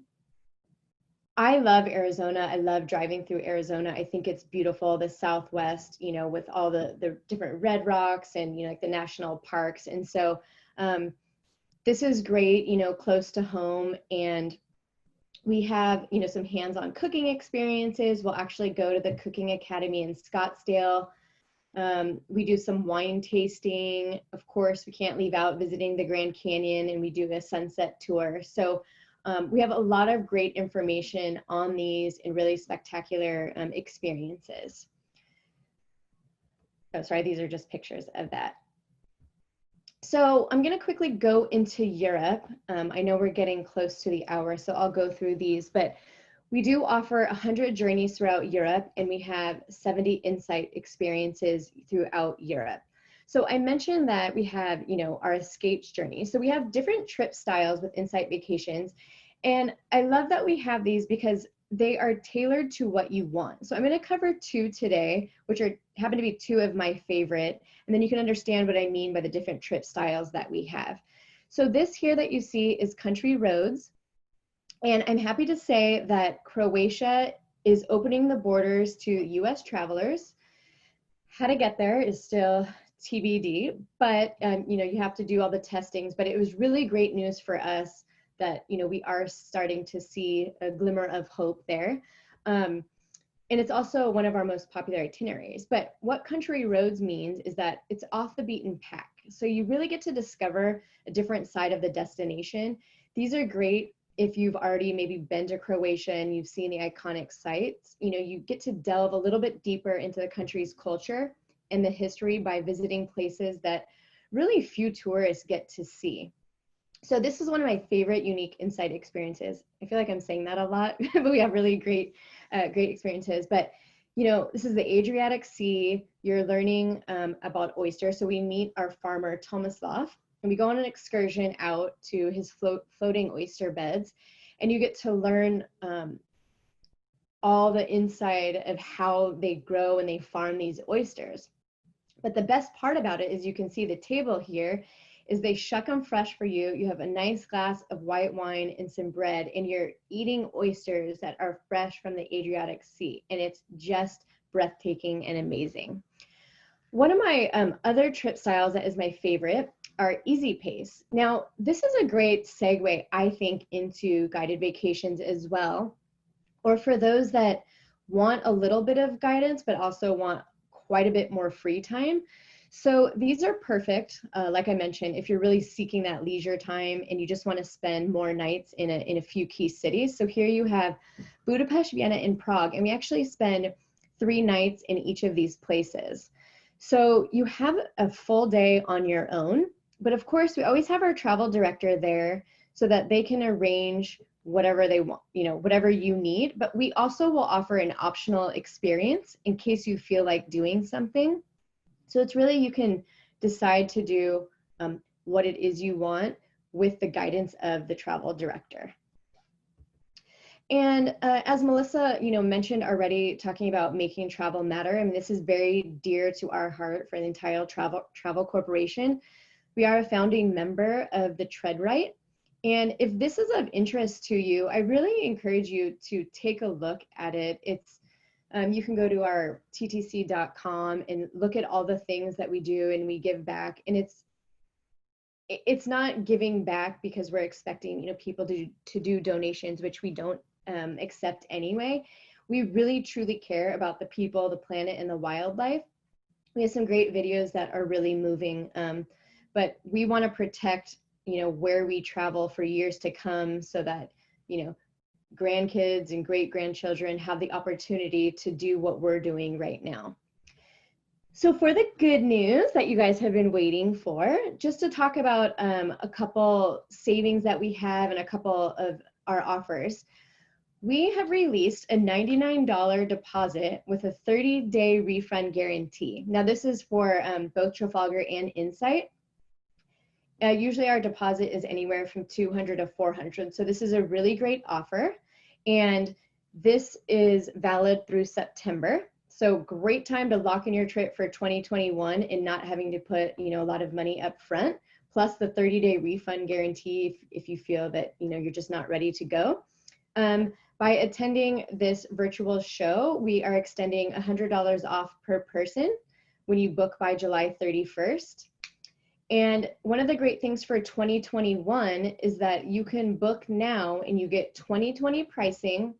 I love Arizona. I love driving through Arizona. I think it's beautiful, the Southwest, with all the different red rocks and, like the national parks. And so this is great, close to home. And we have, some hands-on cooking experiences. We'll actually go to the Cooking Academy in Scottsdale. We do some wine tasting. Of course, we can't leave out visiting the Grand Canyon, and we do a sunset tour. So we have a lot of great information on these and really spectacular experiences. Oh, sorry, these are just pictures of that. So I'm going to quickly go into Europe. I know we're getting close to the hour, so I'll go through these, but we do offer 100 journeys throughout Europe, and we have 70 insight experiences throughout Europe. So I mentioned that we have, our escapes journey. So we have different trip styles with Insight Vacations. And I love that we have these because they are tailored to what you want. So I'm going to cover two today, which happen to be two of my favorite. And then you can understand what I mean by the different trip styles that we have. So this here that you see is Country Roads. And I'm happy to say that Croatia is opening the borders to U.S. travelers. How to get there is still TBD, but you have to do all the testings. But it was really great news for us that we are starting to see a glimmer of hope there. And it's also one of our most popular itineraries. But what Country Roads means is that it's off the beaten path. So you really get to discover a different side of the destination. These are great if you've already maybe been to Croatia and you've seen the iconic sites. You get to delve a little bit deeper into the country's culture and the history by visiting places that really few tourists get to see. So this is one of my favorite unique insight experiences. I feel like I'm saying that a lot, but we have really great experiences. But this is the Adriatic Sea. You're learning about oysters. So we meet our farmer Tomislav, and we go on an excursion out to his floating oyster beds, and you get to learn all the inside of how they grow and they farm these oysters. But the best part about it is you can see the table here is they shuck them fresh for you. You have a nice glass of white wine and some bread, and you're eating oysters that are fresh from the Adriatic Sea. And it's just breathtaking and amazing. One of my other trip styles that is my favorite are Easy Pace. Now, this is a great segue, I think, into guided vacations as well, or for those that want a little bit of guidance, but also want quite a bit more free time. So these are perfect, like I mentioned, if you're really seeking that leisure time and you just want to spend more nights in a few key cities. So here you have Budapest, Vienna, and Prague, and we actually spend 3 nights in each of these places. So you have a full day on your own, but of course we always have our travel director there so that they can arrange whatever they want, whatever you need. But we also will offer an optional experience in case you feel like doing something. So it's really, you can decide to do what it is you want with the guidance of the travel director. And as Melissa, mentioned already, talking about making travel matter, I mean, this is very dear to our heart for the Untitled Travel Corporation. We are a founding member of the Tread Right. And if this is of interest to you, I really encourage you to take a look at it. It's you can go to our ttc.com and look at all the things that we do and we give back. And it's not giving back because we're expecting people to do donations, which we don't accept anyway. We really truly care about the people, the planet, and the wildlife. We have some great videos that are really moving, but we want to protect where we travel for years to come so that you know, grandkids and great grandchildren have the opportunity to do what we're doing right now. So for the good news that you guys have been waiting for, just to talk about a couple savings that we have and a couple of our offers. We have released a $99 deposit with a 30-day refund guarantee. Now this is for both Trafalgar and Insight. Usually our deposit is anywhere from $200 to $400. So this is a really great offer. And this is valid through September. So great time to lock in your trip for 2021 and not having to put, you know, a lot of money up front, plus the 30-day refund guarantee if you feel that, you know, you're just not ready to go. By attending this virtual show, we are extending $100 off per person when you book by July 31st. And one of the great things for 2021 is that you can book now and you get 2020 pricing,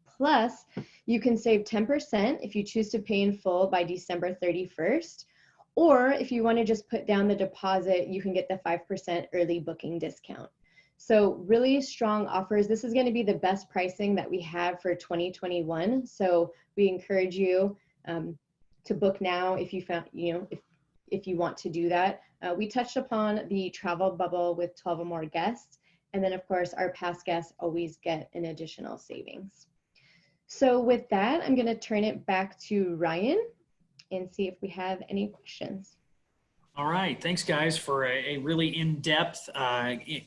plus you can save 10% if you choose to pay in full by December 31st. Or if you want to just put down the deposit, you can get the 5% early booking discount. So really strong offers. This is going to be the best pricing that we have for 2021. So we encourage you to book now if you found, you know, if you want to do that. We touched upon the travel bubble with 12 or more guests. And then of course, our past guests always get an additional savings. So with that, I'm going to turn it back to Ryan and see if we have any questions. All right. Thanks, guys, for a really in-depth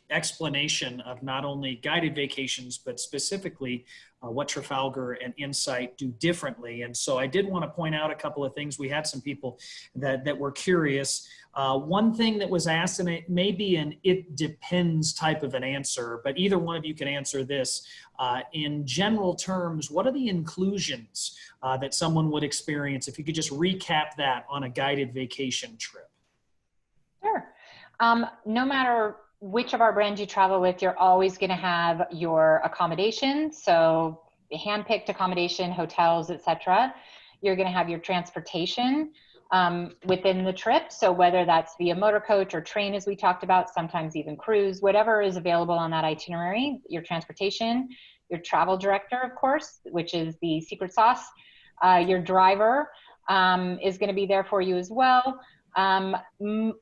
explanation of not only guided vacations, but specifically what Trafalgar and Insight do differently. And so I did want to point out a couple of things. We had some people that were curious. One thing that was asked, and it may be an it depends type of an answer, but either one of you can answer this. In general terms, what are the inclusions that someone would experience? If you could just recap that on a guided vacation trip. Sure. No matter which of our brands you travel with, you're always going to have your accommodation. So hand-picked accommodation, hotels, etc. You're going to have your transportation within the trip. So whether that's via motor coach or train, as we talked about, sometimes even cruise, whatever is available on that itinerary, your transportation, your travel director, of course, which is the secret sauce. Your driver is going to be there for you as well.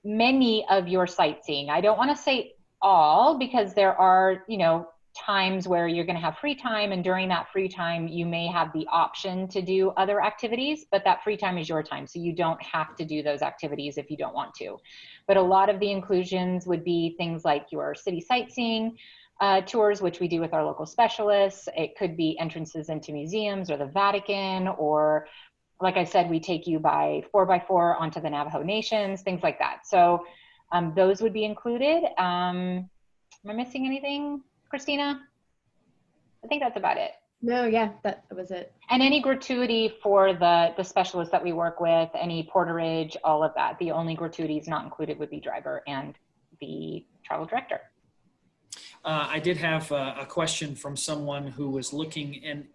Many of your sightseeing. I don't want to say all, because there are, you know, times where you're going to have free time, and during that free time you may have the option to do other activities, but that free time is your time, so you don't have to do those activities if you don't want to. But a lot of the inclusions would be things like your city sightseeing tours, which we do with our local specialists. It could be entrances into museums or the Vatican, or like I said, we take you by 4x4 onto the Navajo Nations, things like that. So those would be included. Am I missing anything, Kristina? I think that's about it. No, yeah, that was it. And any gratuity for the specialists that we work with, any porterage, all of that. The only gratuities not included would be driver and the travel director. I did have a question from someone who was looking, and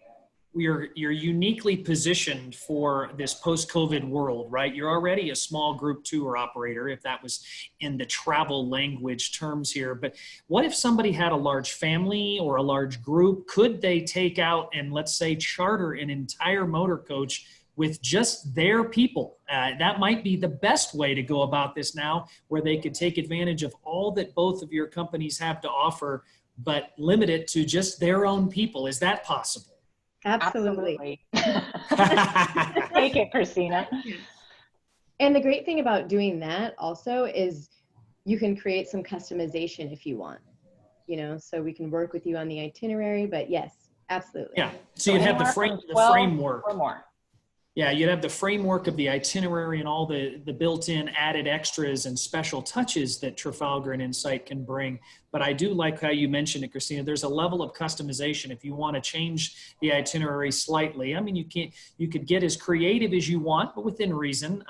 you're uniquely positioned for this post-COVID world, right? You're already a small group tour operator, if that was in the travel language terms here. But what if somebody had a large family or a large group? Could they take out and, let's say, charter an entire motor coach with just their people? That might be the best way to go about this now, where they could take advantage of all that both of your companies have to offer, but limit it to just their own people. Is that possible? Absolutely. Take it, Kristina. And the great thing about doing that also is you can create some customization if you want, you know, so we can work with you on the itinerary, but yes, absolutely. Yeah, so you'd have the framework. Or more. Yeah, you'd have the framework of the itinerary and all the built-in added extras and special touches that Trafalgar and Insight can bring. But I do like how you mentioned it, Kristina. There's a level of customization if you want to change the itinerary slightly. I mean, you could get as creative as you want, but within reason,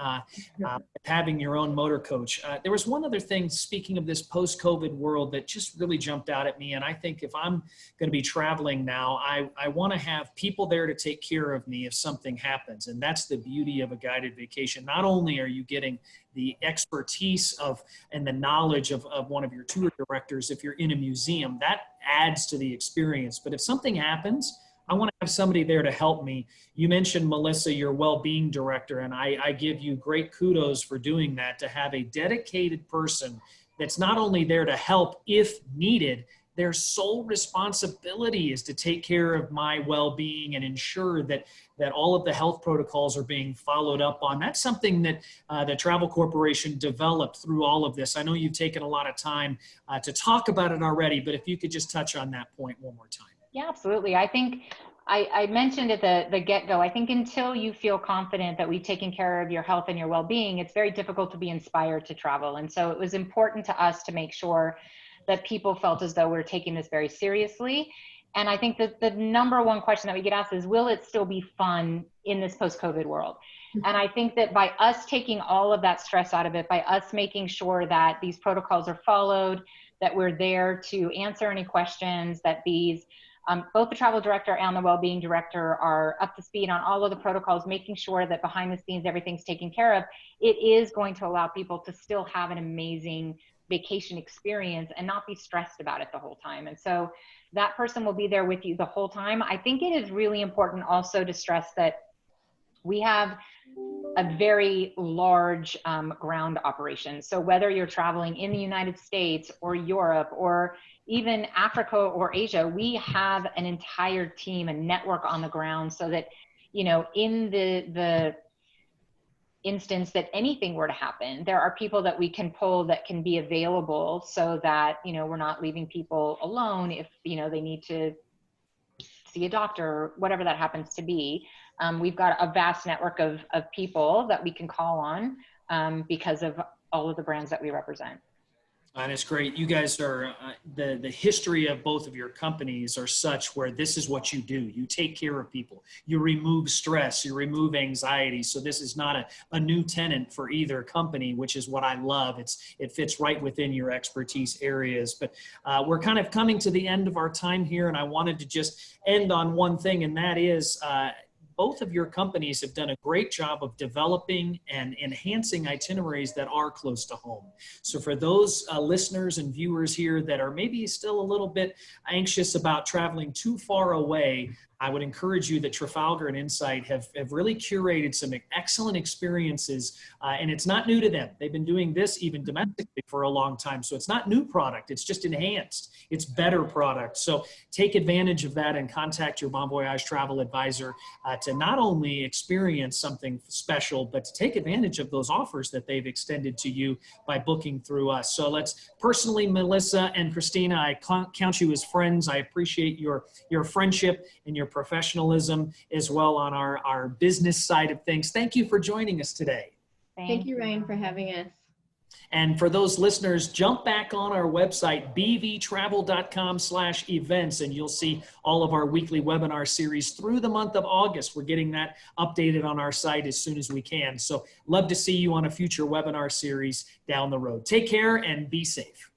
having your own motor coach. There was one other thing, speaking of this post-COVID world, that just really jumped out at me. And I think if I'm going to be traveling now, I want to have people there to take care of me if something happens. And that's the beauty of a guided vacation. Not only are you getting the expertise of and the knowledge of one of your tour directors. If you're in a museum, that adds to the experience. But if something happens, I want to have somebody there to help me. You mentioned, Melissa, your well-being director, and I give you great kudos for doing that, to have a dedicated person that's not only there to help if needed, their sole responsibility is to take care of my well-being and ensure that all of the health protocols are being followed up on. That's something that the Travel Corporation developed through all of this. I know you've taken a lot of time to talk about it already, but if you could just touch on that point one more time. Yeah, absolutely. I think I mentioned at the get-go, I think until you feel confident that we've taken care of your health and your well-being, it's very difficult to be inspired to travel. And so it was important to us to make sure that people felt as though we're taking this very seriously. And I think that the number one question that we get asked is, will it still be fun in this post-COVID world? And I think that by us taking all of that stress out of it, by us making sure that these protocols are followed, that we're there to answer any questions, that these both the travel director and the well-being director are up to speed on all of the protocols, making sure that behind the scenes everything's taken care of, it is going to allow people to still have an amazing vacation experience and not be stressed about it the whole time. And so that person will be there with you the whole time. I think it is really important also to stress that we have a very large ground operation. So whether you're traveling in the United States or Europe or even Africa or Asia, we have an entire team, a network on the ground, so that, you know, in the instance that anything were to happen, there are people that we can pull that can be available, so that, you know, we're not leaving people alone if, you know, they need to see a doctor, whatever that happens to be. We've got a vast network of people that we can call on because of all of the brands that we represent. And it's great. You guys are, the history of both of your companies are such where this is what you do. You take care of people. You remove stress. You remove anxiety. So this is not a new tenant for either company, which is what I love. It fits right within your expertise areas. But we're kind of coming to the end of our time here, and I wanted to just end on one thing, and that is both of your companies have done a great job of developing and enhancing itineraries that are close to home. So for those listeners and viewers here that are maybe still a little bit anxious about traveling too far away, I would encourage you that Trafalgar and Insight have really curated some excellent experiences, and it's not new to them. They've been doing this even domestically for a long time. So it's not new product, it's just enhanced. It's better product. So take advantage of that and contact your Bon Voyage travel advisor to not only experience something special, but to take advantage of those offers that they've extended to you by booking through us. So let's personally, Melissa and Kristina, I count you as friends. I appreciate your friendship and your professionalism as well on our business side of things. Thank you for joining us today. Thank you, Ryan, for having us. And for those listeners, jump back on our website, bvtravel.com/events, and you'll see all of our weekly webinar series through the month of August. We're getting that updated on our site as soon as we can. So love to see you on a future webinar series down the road. Take care and be safe.